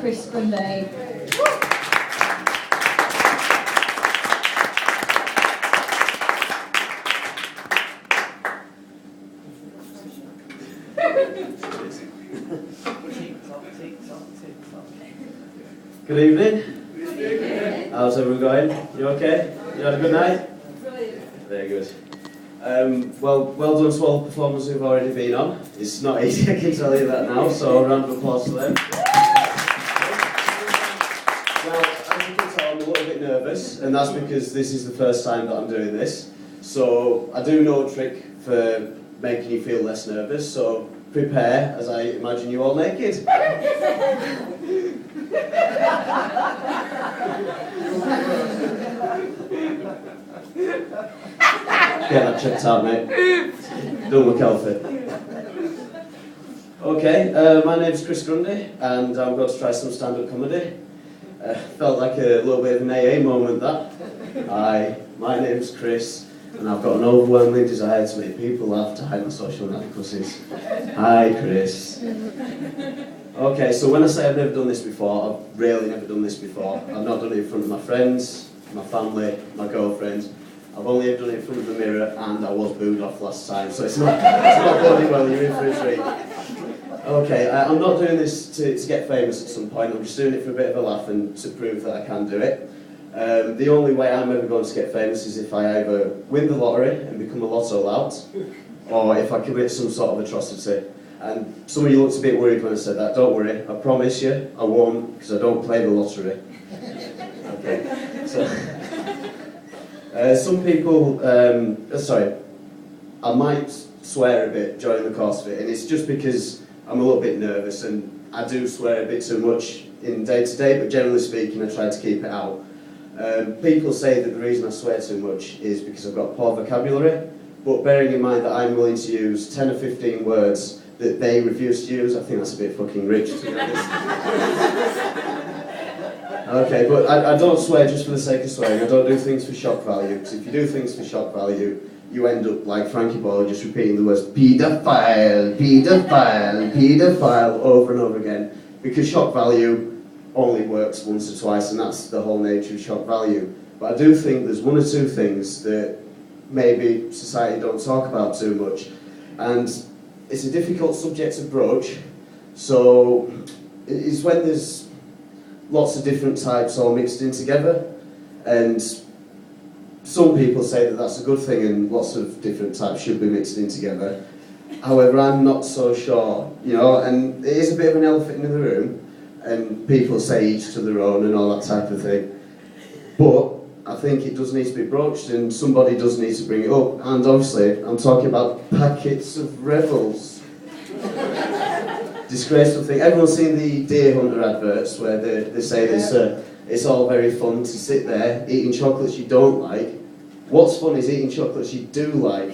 Chris Grundy. Good evening. How's everyone going? You okay? You had a good night? Brilliant. Very good. Well done to all the performers who've already been on. It's not easy, I can tell you that now, so a round of applause to them. Now, as you can tell, I'm a little bit nervous, and that's because this is the first time that I'm doing this. So I do know a trick for making you feel less nervous, so prepare as I imagine you all naked. Get that checked out, mate. Don't look healthy. Okay, my name's Chris Grundy, and I'm going to try some stand-up comedy. Felt like a little bit of an AA moment, that. Hi, my name's Chris, and I've got an overwhelming desire to make people laugh to hide my social inadequacies. Hi, Chris. Okay, so when I say I've never done this before, I've really never done this before. I've not done it in front of my friends, my family, my girlfriend. I've only ever done it in front of the mirror, and I was booed off last time, so it's not going well, you're in for a treat. Okay, I'm not doing this to get famous at some point, I'm just doing it for a bit of a laugh and to prove that I can do it. The only way I'm ever going to get famous is if I either win the lottery and become a lotto lout, or if I commit some sort of atrocity. And some of you looked a bit worried when I said that. Don't worry, I promise you, I won't, because I don't play the lottery. Okay, so... some people, I might swear a bit during the course of it, and it's just because I'm a little bit nervous, and I do swear a bit too much in day-to-day, but generally speaking, I try to keep it out. People say that the reason I swear too much is because I've got poor vocabulary, but bearing in mind that I'm willing to use 10 or 15 words that they refuse to use, I think that's a bit fucking rich, to be honest. Okay, but I don't swear just for the sake of swearing. I don't do things for shock value, because if you do things for shock value, you end up like Frankie Boyle, just repeating the words paedophile, paedophile, paedophile over and over again, because shock value only works once or twice, and that's the whole nature of shock value. But I do think there's one or two things that maybe society don't talk about too much, and it's a difficult subject to broach, so it's when there's lots of different types all mixed in together, and some people say that that's a good thing and lots of different types should be mixed in together. However, I'm not so sure, you know, and it is a bit of an elephant in the room, and people say each to their own and all that type of thing. But I think it does need to be broached, and somebody does need to bring it up, and obviously I'm talking about packets of Revels. Disgraceful thing. Everyone's seen the Deer Hunter adverts where they say this, it's all very fun to sit there eating chocolates you don't like. What's fun is eating chocolates you do like.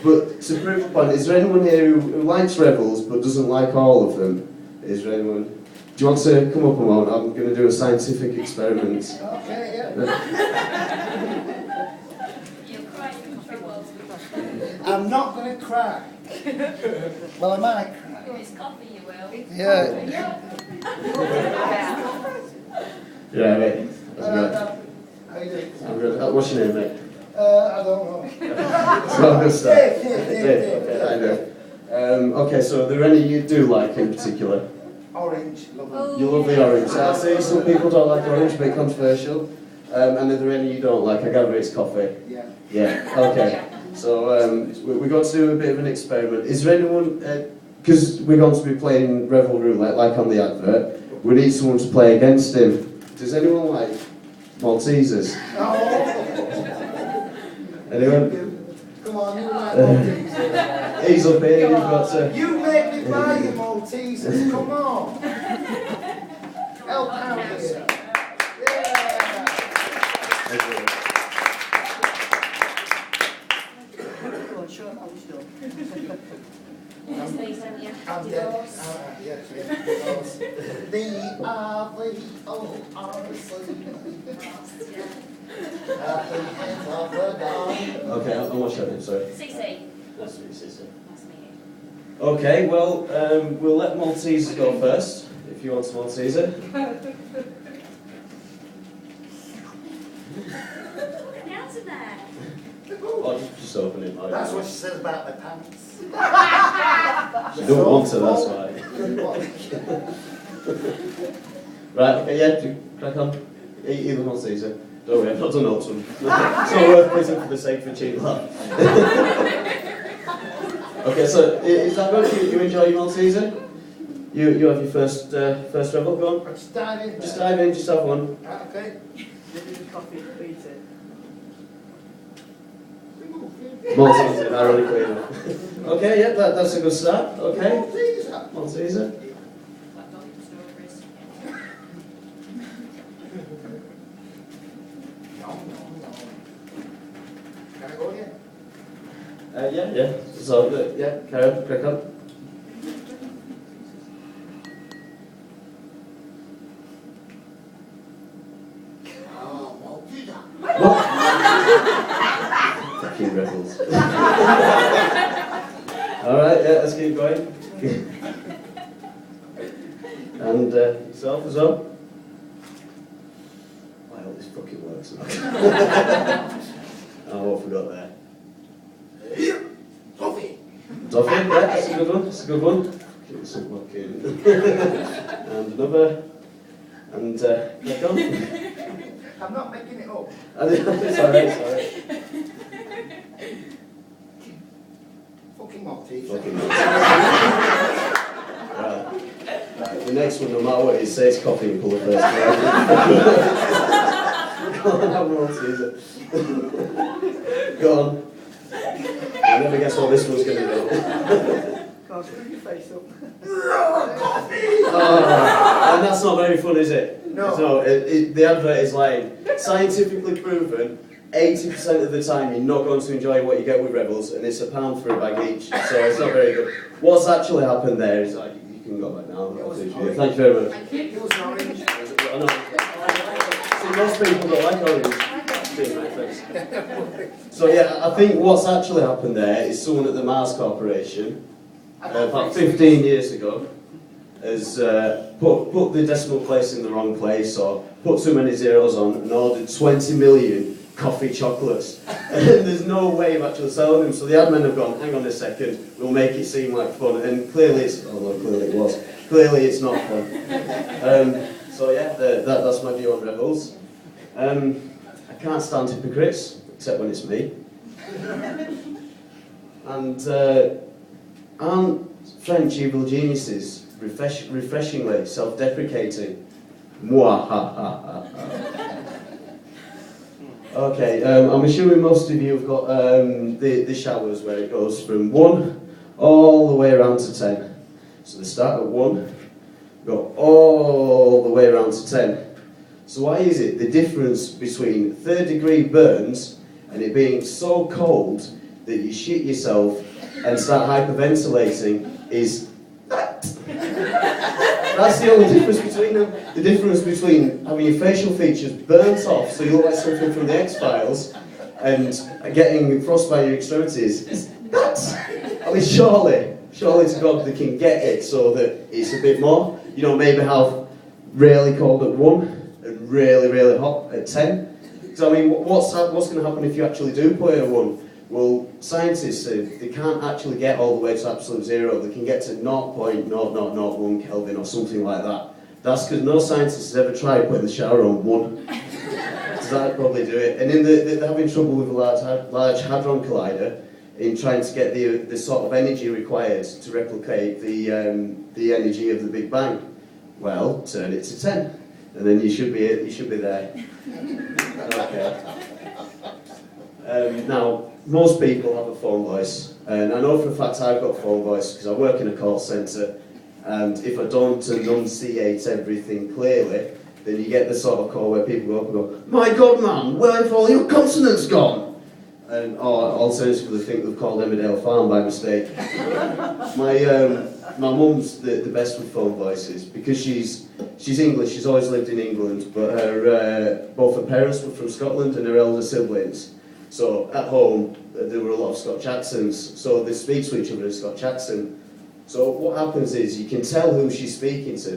But to prove a point, is there anyone here who likes Revels but doesn't like all of them? Is there anyone? Do you want to come up a moment? I'm going to do a scientific experiment. Okay, yeah. You'll cry in trouble. I'm not going to cry. Well, I might cry. It's coffee, you will. Yeah. Yeah, mate. That's good. How you doing? I'm good. What's your name, mate? I don't know. It's not good stuff. Dave. Okay, I know. Okay, so are there any you do like in particular? Orange, lovely. Oh, You love the orange. I see some people don't like orange, a bit controversial. And are there any you don't like? I gather it's coffee. Yeah. Yeah, okay. So we're going to do a bit of an experiment. Is there anyone, because we're going to be playing Revel Roulette like on the advert, we need someone to play against him. Does anyone like Maltesers? Oh. Anyone? Come on, you like Maltesers. He's up here, you've got to... You make me buy you Maltesers, come on. Help out here. Yeah. Yes, please, don't you? I'm dead. Alright, yeah, divorce. Okay, I'll watch that then, sorry. CC. Nice to meet you, sister. Nice to meet you. Okay, well, we'll let Maltesers go first, if you want a Malteser. How's it there? Or just open it. That's what she says about the pants. She don't want to, that's why. Right, okay, yeah, crack on. Either Malteser. Don't worry, I've not done all of them. It's not worth prison for the sake of a cheap laugh. Okay, so is that good? You enjoy your Malteser? You have your first rebel, go on. Just dive in. Just dive in, just have one. Okay. Malteser, ironically enough. Okay, yeah, that's a good start. Okay. Malteser. Malteser. Like dog stories. No. Can I go again? Yeah. So, yeah, carry on, crack on. Oh, Malteser. What? Fucking rebels. Alright, yeah, let's keep going. And yourself as well? Why all this fucking works? Oh, what I forgot there. Toffee. Toffee, yeah, that's a good one, that's a good one. Give it some fucking... And another. And crack on. I'm not making it up. Sorry. Fucking Malteser. Fucking right. The next one, no matter what it says, coffee and colour first. Go on, have one Malteser. Go on. I'll never guess what this one's going to do. Can't put your face up. Oh, and that's not very fun, is it? No. So, the advert is like, scientifically proven, 80% of the time you're not going to enjoy what you get with Rebels, and it's £1 for a bag each, so it's not very good. What's actually happened there is, like, you can go back now. Thank you very much. Thank you. It was an orange. I know. See, most people don't like orange. So yeah, I think what's actually happened there is someone at the Mars Corporation, about 15 years ago, has put the decimal place in the wrong place, or put too many zeros on, and ordered 20 million coffee chocolates. And there's no way of actually selling them, so the admin have gone, hang on a second, we'll make it seem like fun, and clearly it's, although clearly it was, clearly it's not fun. So yeah, that's my view on Rebels. I can't stand hypocrites, except when it's me. And aren't French evil geniuses refreshingly self-deprecating? Mwahaha. Okay, I'm assuming most of you have got the showers where it goes from 1 all the way around to 10. So they start at 1, go all the way around to 10. So why is it the difference between 3rd-degree burns and it being so cold that you shit yourself and start hyperventilating is that? That's the only difference between them. The difference between having your facial features burnt off so you look like something from the X-Files and getting frost by your extremities is that. I mean, surely to God they can get it so that it's a bit more. You know, maybe have really cold at 1 and really, really hot at 10. So I mean, what's going to happen if you actually do put it at 1? Well, scientists say they can't actually get all the way to absolute zero. They can get to 0.0001 Kelvin or something like that. That's because no scientist has ever tried putting the shower on 1. So that'd probably do it. And then they're having trouble with a large hadron collider in trying to get the sort of energy required to replicate the energy of the Big Bang. Well, turn it to 10, and then you should be there. Okay. Now, most people have a phone voice, and I know for a fact I've got a phone voice because I work in a call centre, and if I don't enunciate everything clearly, then you get the sort of call where people go up and go, "My God, man, where have all your consonants gone?" Or alternatively think they've called Emmerdale Farm by mistake. My mum's the best with phone voices because she's English. She's always lived in England, but both her parents were from Scotland and her elder siblings. So at home there were a lot of Scotch accents. So they speak to each other in Scotch accent. So what happens is you can tell who she's speaking to.